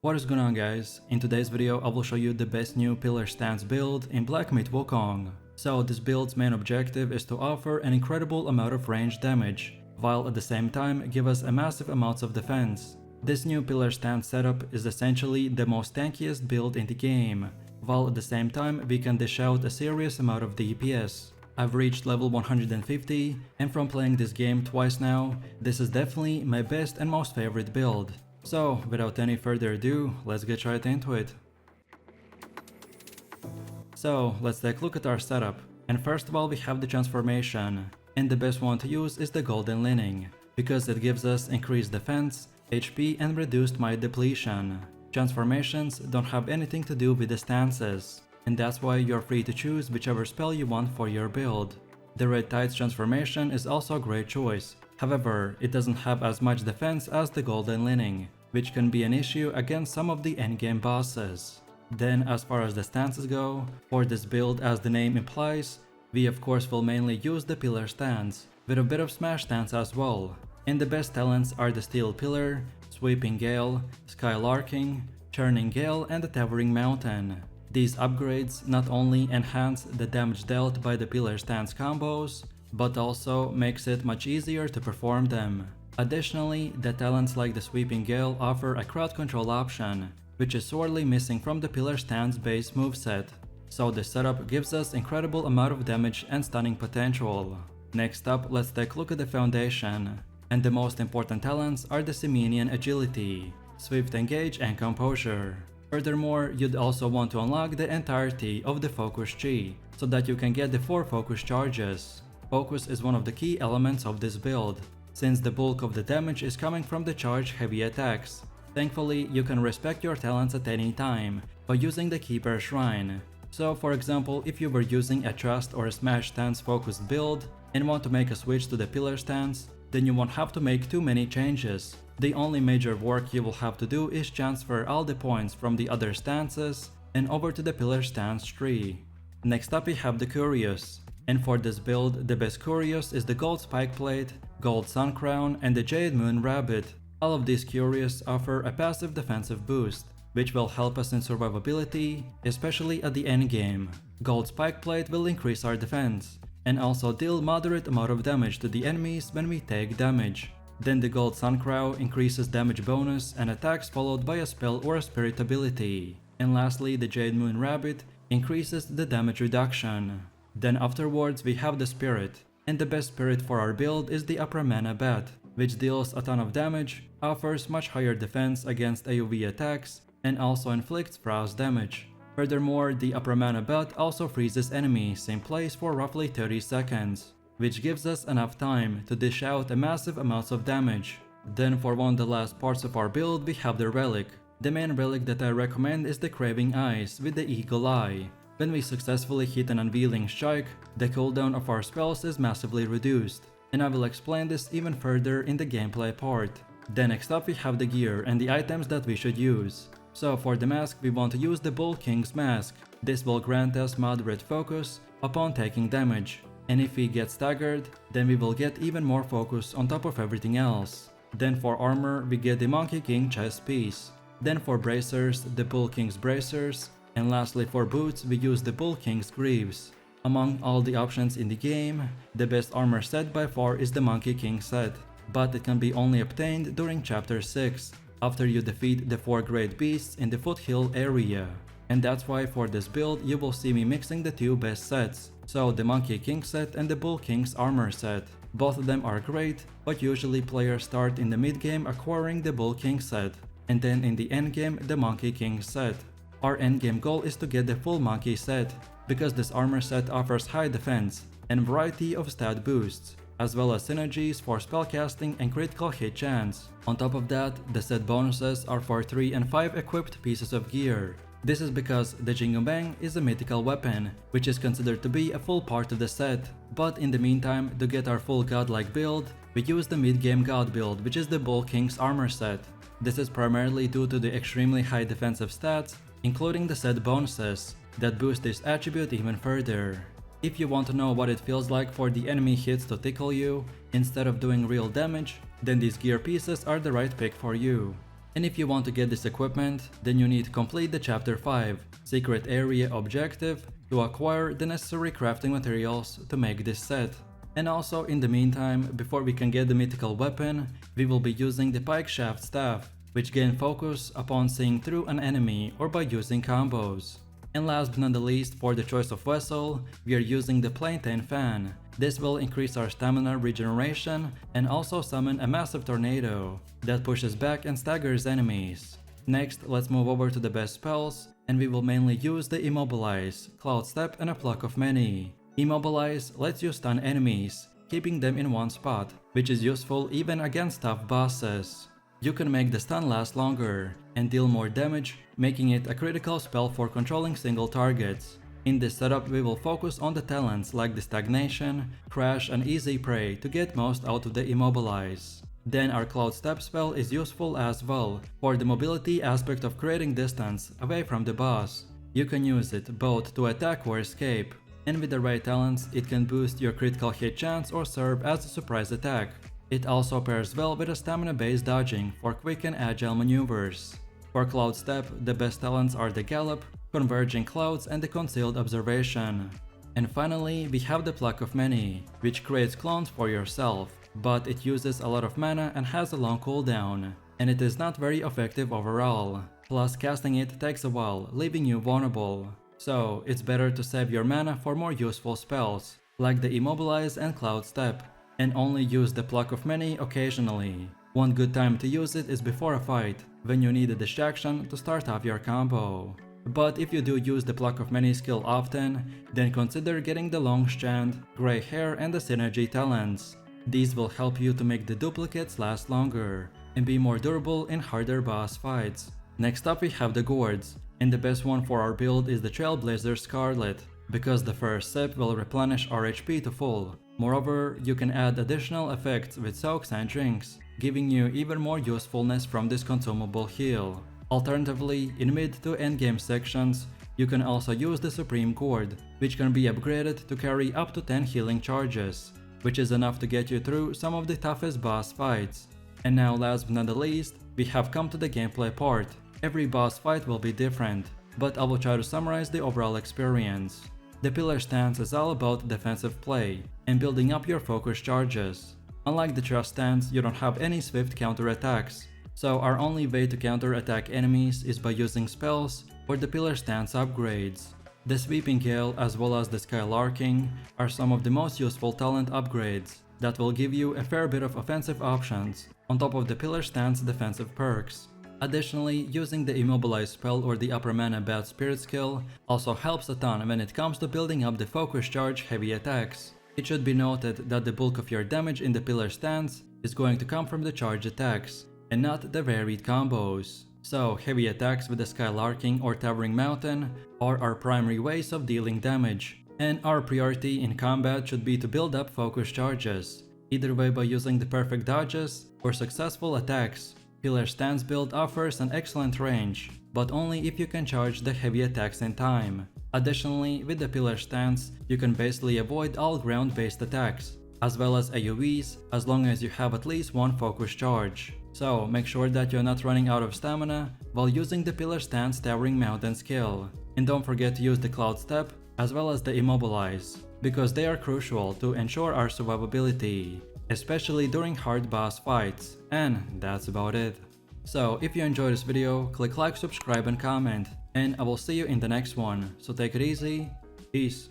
What is going on, guys? In today's video I will show you the best new pillar stance build in Black Myth Wukong. So this build's main objective is to offer an incredible amount of range damage, while at the same time give us a massive amounts of defense. This new pillar stance setup is essentially the most tankiest build in the game, while at the same time we can dish out a serious amount of DPS. I've reached level 150, and from playing this game twice now, this is definitely my best and most favorite build. So, without any further ado, let's get right into it. So, let's take a look at our setup. And first of all, we have the transformation. And the best one to use is the golden lining, because it gives us increased defense, HP and reduced might depletion. Transformations don't have anything to do with the stances, and that's why you're free to choose whichever spell you want for your build. The Red Tides transformation is also a great choice. However, it doesn't have as much defense as the golden lining, which can be an issue against some of the endgame bosses. Then, as far as the stances go, for this build, as the name implies, we of course will mainly use the pillar stance, with a bit of smash stance as well. And the best talents are the Steel Pillar, Sweeping Gale, Skylarking, Churning Gale and the Towering Mountain. These upgrades not only enhance the damage dealt by the pillar stance combos, but also makes it much easier to perform them. Additionally, the talents like the Sweeping Gale offer a crowd control option, which is sorely missing from the pillar stance base moveset. So this setup gives us incredible amount of damage and stunning potential. Next up, let's take a look at the foundation. And the most important talents are the Semenian Agility, Swift Engage and Composure. Furthermore, you'd also want to unlock the entirety of the Focus Chi, so that you can get the 4 focus charges. Focus is one of the key elements of this build, since the bulk of the damage is coming from the charge heavy attacks. Thankfully, you can respect your talents at any time by using the Keeper Shrine. So for example, if you were using a Trust or a Smash stance focused build and want to make a switch to the pillar stance, then you won't have to make too many changes. The only major work you will have to do is transfer all the points from the other stances and over to the pillar stance tree. Next up we have the Curios. And for this build, the best Curios is the Gold Spike Plate, Gold Sun Crown and the Jade Moon Rabbit. All of these Curios offer a passive defensive boost, which will help us in survivability, especially at the endgame. Gold Spike Plate will increase our defense, and also deal moderate amount of damage to the enemies when we take damage. Then the Gold Sun Crown increases damage bonus and attacks followed by a spell or a spirit ability. And lastly, the Jade Moon Rabbit increases the damage reduction. Then afterwards we have the Spirit, and the best spirit for our build is the Upper Mana Bat, which deals a ton of damage, offers much higher defense against AoE attacks, and also inflicts frost damage. Furthermore, the Upper Mana Bat also freezes enemies in place for roughly 30 seconds, which gives us enough time to dish out a massive amounts of damage. Then for one of the last parts of our build we have the Relic. The main relic that I recommend is the Craving Eyes with the Eagle Eye. When we successfully hit an Unveiling Strike, the cooldown of our spells is massively reduced, and I will explain this even further in the gameplay part. Then next up we have the gear and the items that we should use. So for the mask we want to use the Bull King's mask. This will grant us moderate focus upon taking damage, and if we get staggered, then we will get even more focus on top of everything else. Then for armor we get the Monkey King chest piece. Then for bracers, the Bull King's bracers. And lastly for boots we use the Bull King's greaves. Among all the options in the game, the best armor set by far is the Monkey King set, but it can be only obtained during chapter 6, after you defeat the 4 great beasts in the foothill area. And that's why for this build you will see me mixing the 2 best sets, so the Monkey King set and the Bull King's armor set. Both of them are great, but usually players start in the mid game acquiring the Bull King set, and then in the end game the Monkey King set. Our endgame goal is to get the full Monkey set, because this armor set offers high defense and variety of stat boosts, as well as synergies for spellcasting and critical hit chance. On top of that, the set bonuses are for 3 and 5 equipped pieces of gear. This is because the Jingle Bang is a mythical weapon, which is considered to be a full part of the set, but in the meantime, to get our full godlike build, we use the mid-game god build, which is the Bull King's armor set. This is primarily due to the extremely high defensive stats, including the set bonuses, that boost this attribute even further. If you want to know what it feels like for the enemy hits to tickle you, instead of doing real damage, then these gear pieces are the right pick for you. And if you want to get this equipment, then you need to complete the Chapter 5 Secret Area objective to acquire the necessary crafting materials to make this set. And also, in the meantime, before we can get the mythical weapon, we will be using the Pike Shaft Staff, which gain focus upon seeing through an enemy or by using combos. And last but not the least, for the choice of vessel, we are using the Plantain Fan. This will increase our stamina regeneration and also summon a massive tornado that pushes back and staggers enemies. Next, let's move over to the best spells, and we will mainly use the Immobilize, Cloud Step and a Pluck of Many. Immobilize lets you stun enemies, keeping them in one spot, which is useful even against tough bosses. You can make the stun last longer and deal more damage, making it a critical spell for controlling single targets. In this setup, we will focus on the talents like the Stagnation, Crash and Easy Prey to get most out of the Immobilize. Then our Cloud Step spell is useful as well for the mobility aspect of creating distance away from the boss. You can use it both to attack or escape, and with the right talents, it can boost your critical hit chance or serve as a surprise attack. It also pairs well with a stamina-based dodging for quick and agile maneuvers. For Cloud Step, the best talents are the Gallop, Converging Clouds and the Concealed Observation. And finally, we have the Pluck of Many, which creates clones for yourself, but it uses a lot of mana and has a long cooldown, and it is not very effective overall. Plus, casting it takes a while, leaving you vulnerable. So, it's better to save your mana for more useful spells, like the Immobilize and Cloud Step, and only use the Pluck of Many occasionally. One good time to use it is before a fight, when you need a distraction to start off your combo. But if you do use the Pluck of Many skill often, then consider getting the Long Strand, Grey Hair and the Synergy talents. These will help you to make the duplicates last longer, and be more durable in harder boss fights. Next up we have the Gourds, and the best one for our build is the Trailblazer Scarlet, because the first sip will replenish our HP to full. Moreover, you can add additional effects with soaks and drinks, giving you even more usefulness from this consumable heal. Alternatively, in mid to endgame sections, you can also use the Supreme Gourd, which can be upgraded to carry up to 10 healing charges, which is enough to get you through some of the toughest boss fights. And now last but not the least, we have come to the gameplay part. Every boss fight will be different, but I will try to summarize the overall experience. The pillar stance is all about defensive play and building up your focus charges. Unlike the trust stance, you don't have any swift counterattacks, so our only way to counterattack enemies is by using spells or the pillar stance upgrades. The Sweeping Gale as well as the Skylarking are some of the most useful talent upgrades that will give you a fair bit of offensive options on top of the pillar stance defensive perks. Additionally, using the Immobilize spell or the Upper Mana Bad Spirit skill also helps a ton when it comes to building up the focus charge heavy attacks. It should be noted that the bulk of your damage in the pillar stance is going to come from the charge attacks, and not the varied combos. So heavy attacks with the Skylarking or Towering Mountain are our primary ways of dealing damage, and our priority in combat should be to build up focus charges, either way by using the perfect dodges or successful attacks. Pillar stance build offers an excellent range, but only if you can charge the heavy attacks in time. Additionally, with the pillar stance, you can basically avoid all ground-based attacks, as well as AoEs, as long as you have at least one focus charge. So make sure that you're not running out of stamina while using the pillar stance Towering Mountain skill. And don't forget to use the Cloud Step as well as the Immobilize, because they are crucial to ensure our survivability, especially during hard boss fights. And that's about it. So if you enjoyed this video, click like, subscribe and comment, and I will see you in the next one. So take it easy, peace.